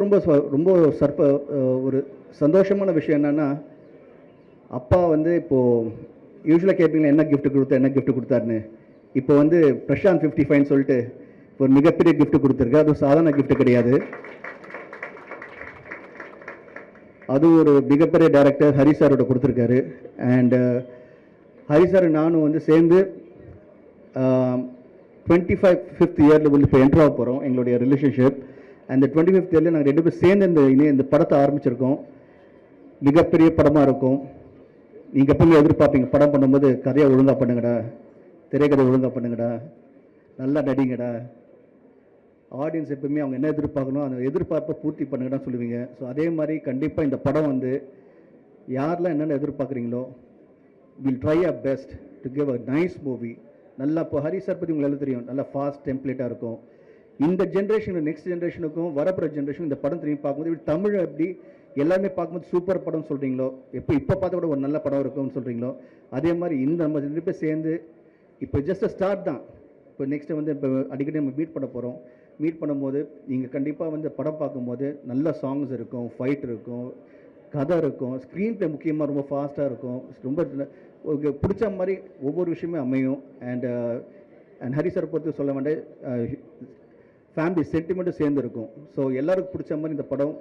ரொம்ப ரொம்ப ஒரு சந்தோஷமான விஷயம் என்னென்னா, அப்பா வந்து இப்போது யூஸ்வலாக கேட்பீங்களா என்ன கிஃப்ட் கொடுத்தாருன்னு. இப்போ வந்து பிரசாந்த் 55ன்னு சொல்லிட்டு ஒரு மிகப்பெரிய கிஃப்ட் கொடுத்துருக்கு. அது சாதாரண கிஃப்ட் கிடையாது. அது ஒரு மிகப்பெரிய டைரக்டர் ஹரி சாரோட கொடுத்துருக்காரு. அண்ட் ஹரி சார் நானும் வந்து சேர்ந்து 25th இயரில் வந்து இப்போ என்ட்ரு ஆக போகிறோம் எங்களுடைய ரிலேஷன்ஷிப். அந்த 25th இயரில் நாங்கள் 2 பேரும் சேர்ந்து இந்த படத்தை ஆரம்பிச்சிருக்கோம். மிகப்பெரிய படமாக இருக்கும். நீங்கள் எப்பவுமே எதிர்பார்ப்பீங்க படம் பண்ணும்போது கதையை ஒழுங்காக பண்ணுங்கடா, திரைக்கதை ஒழுங்காக பண்ணுங்கடா, நல்லா நடிங்கடா. ஆடியன்ஸ் எப்பவுமே அவங்க என்ன எதிர்பார்க்கணும் அந்த எதிர்பார்ப்பை பூர்த்தி பண்ணுங்கடான்னு சொல்லுவீங்க. ஸோ அதே மாதிரி கண்டிப்பாக இந்த படம் வந்து யாரெல்லாம் என்னென்ன எதிர்பார்க்குறீங்களோ will try a best to give a nice movie. நல்லா இப்போ ஹரி சார் பற்றி உங்களுக்கு தெரியும், நல்லா ஃபாஸ்ட் டெம்ப்ளேட்டாக இருக்கும். இந்த ஜென்ரேஷன் நெக்ஸ்ட் ஜென்ரேஷனுக்கும் வரப்போகிற ஜென்ரேஷன் இந்த படம் திரும்பி பார்க்கும்போது இப்படி தமிழ் எப்படி எல்லாருமே பார்க்கும்போது சூப்பர் படம் சொல்கிறீங்களோ, இப்போ பார்த்த கூட ஒரு நல்ல படம் இருக்கும்னு சொல்கிறீங்களோ, அதே மாதிரி இந்த நம்ம 2 பேர் சேர்ந்து இப்போ ஜஸ்ட் அ ஸ்டார்ட் தான். இப்போ நெக்ஸ்ட்டு வந்து இப்போ அடிக்கடி நம்ம மீட் பண்ண போகிறோம். மீட் பண்ணும்போது நீங்கள் கண்டிப்பாக வந்து படம் பார்க்கும்போது நல்ல சாங்ஸ் இருக்கும், ஃபைட் இருக்கும், கதை இருக்கும், ஸ்க்ரீன் ப்ளே முக்கியமாக ரொம்ப ஃபாஸ்ட்டாக இருக்கும். ரொம்ப உங்களுக்கு பிடிச்ச மாதிரி ஒவ்வொரு விஷயமே அமையும். அண்ட் ஹரி சார் பொறுத்து சொல்ல வேண்டிய ஃபேமிலி சென்டிமெண்ட்டும் சேர்ந்து இருக்கும். ஸோ எல்லாருக்கும் பிடிச்ச மாதிரி இந்த படம்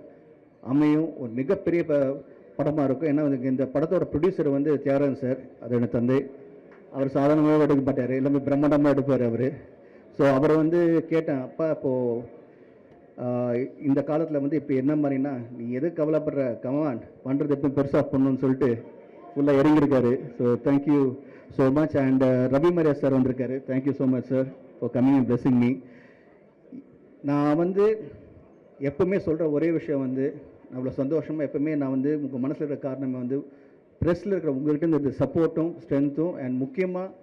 அமையும். ஒரு மிகப்பெரிய படமாக இருக்கும். ஏன்னா இந்த படத்தோட ப்ரொடியூசர் வந்து தியாகராஜன் சார், அது எனக்கு தந்தை. அவர் சாதாரணமாக எடுக்க மாட்டார், எல்லாமே பிரம்மாண்டமாக எடுப்பார் அவர். ஸோ அவரை வந்து கேட்டேன், அப்பா இப்போது இந்த காலத்தில் வந்து இப்போ என்ன மாதிரினா நீ எது கவலைப்படுற, கமான் பண்ணுறது எப்பவும் பெருசாக பண்ணணும்னு சொல்லிட்டு ஃபுல்லாக இறங்கியிருக்காரு. So thank you so much. And Ravi Maria sir வந்திருக்காரு. Thank you so much sir for coming and blessing me. நான் வந்து எப்பவுமே சொல்கிற ஒரே விஷயம் வந்து அவ்வளோ சந்தோஷமாக எப்பவுமே நான் வந்து உங்கள் மனசில் இருக்கிற காரணமே வந்து ப்ரெஸ்ஸில் இருக்கிற உங்கள்கிட்ட இந்த சப்போர்ட்டும் ஸ்ட்ரென்த்தும் அண்ட் முக்கியமாக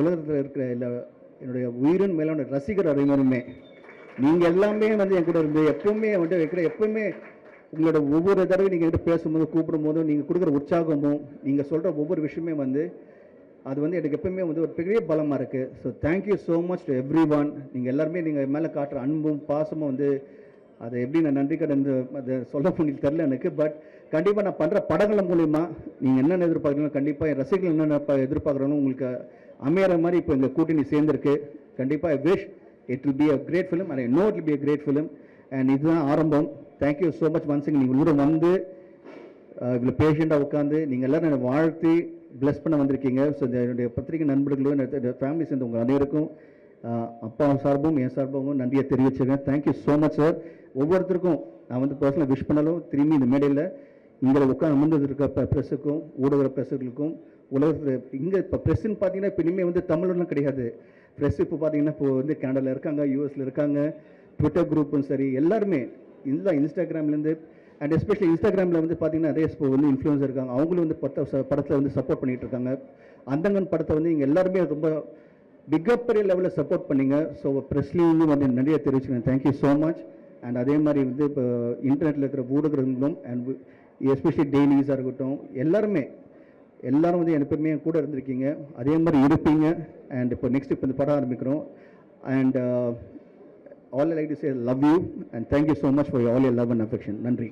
உலகத்தில் இருக்கிற என்னுடைய உயிரின் மேலான ரசிகர் அறிஞருமே நீங்கள் எல்லாமே வந்து என் கூட இருந்து எப்பவுமே வந்து எப்பவுமே உங்களோட ஒவ்வொரு தடவை நீங்கள் என்கிட்ட பேசும்போது கூப்பிடும் போதும் நீங்கள் கொடுக்குற உற்சாகமும் நீங்கள் சொல்கிற ஒவ்வொரு விஷயமே வந்து அது வந்து எனக்கு எப்பவுமே வந்து ஒரு பெரிய பலமாக இருக்குது. So thank you so much to every one. நீங்கள் எல்லாருமே நீங்கள் மேலே காட்டுற அன்பும் பாசமும் வந்து அதை எப்படி நான் நன்றி கடன் அதை சொல்ல உங்களுக்கு தெரில எனக்கு. பட் கண்டிப்பாக நான் பண்ணுற படங்கள் மூலிமா நீங்கள் என்னென்ன எதிர்பார்க்குறீங்களோ கண்டிப்பாக என் ரசிகர்கள் என்னென்ன எதிர்பார்க்குறோன்னு உங்களுக்கு அமையிற மாதிரி இப்போ இந்த கூட்டணி சேர்ந்துருக்கு. கண்டிப்பாக I wish it will be a great film and I know it will be a great film. And இதுதான் ஆரம்பம். Thank you so much once. நீங்கள் கூட வந்து இவ்வளோ பேஷண்ட்டாக உட்காந்து நீங்கள் எல்லோரும் என்னை வாழ்த்தி பிளஸ் பண்ண வந்திருக்கீங்க. ஸோ என்னுடைய பத்திரிகை நண்பர்களும் என்னுடைய ஃபேமிலி சேர்ந்து உங்கள் அனைவருக்கும் அப்பா சார்பும் என் சார்பாகவும் நன்றியை தெரிவிச்சிருக்கேன். Thank you so much sir. ஒவ்வொருத்தருக்கும் நான் வந்து பர்சனலாக விஷ் பண்ணாலும் திரும்பி இந்த மேடையில் இங்கே உட்காந்து அமர்ந்து இருக்க ப்ரெஸ்ஸுக்கும் ஊடக ப்ரெஸ்ஸுகளுக்கும் உலகத்தில் இங்கே இப்போ ப்ரெஸ்ஸுன்னு பார்த்தீங்கன்னா இப்போ இனிமேல் வந்து தமிழ்லாம் கிடையாது. ப்ரெஸ் இப்போ பார்த்தீங்கன்னா இப்போ வந்து கனடாவில் இருக்காங்க, யூஎஸில் இருக்காங்க, ட்விட்டர் குரூப்பும் சரி எல்லாருமே இல்லை, இன்ஸ்டாகிராம்லேருந்து அண்ட் எஸ்பெஷலி இன்ஸ்டாகிராமில் வந்து பார்த்தீங்கன்னா நிறைய இப்போ வந்து இன்ஃப்ளூயன்ஸர் இருக்காங்க. அவங்களும் வந்து படத்தில் வந்து சப்போர்ட் பண்ணிகிட்டு இருக்காங்க. அந்தங்கன் படத்தை வந்து இங்கே எல்லாருமே ரொம்ப மிகப்பெரிய லெவலில் சப்போர்ட் பண்ணிங்க. ஸோ ப்ரெஸ்லேயும் வந்து நிறைய தெரிவிச்சுக்கிறேன். Thank you so much. அண்ட் அதே மாதிரி வந்து இப்போ இன்டர்நெட்டில் இருக்கிற ஊடகங்களும் அண்ட் எஸ்பெஷலி டெய்லிஸாக இருக்கட்டும் எல்லாரும் வந்து எப்பவுமே கூட இருந்திருக்கீங்க, அதே மாதிரி இருப்பீங்க. அண்ட் இப்போ நெக்ஸ்ட் இப்போ இந்த படம் ஆரம்பிக்கிறோம். And all I like to say love you and thank you so much for all your love and affection. நன்றி.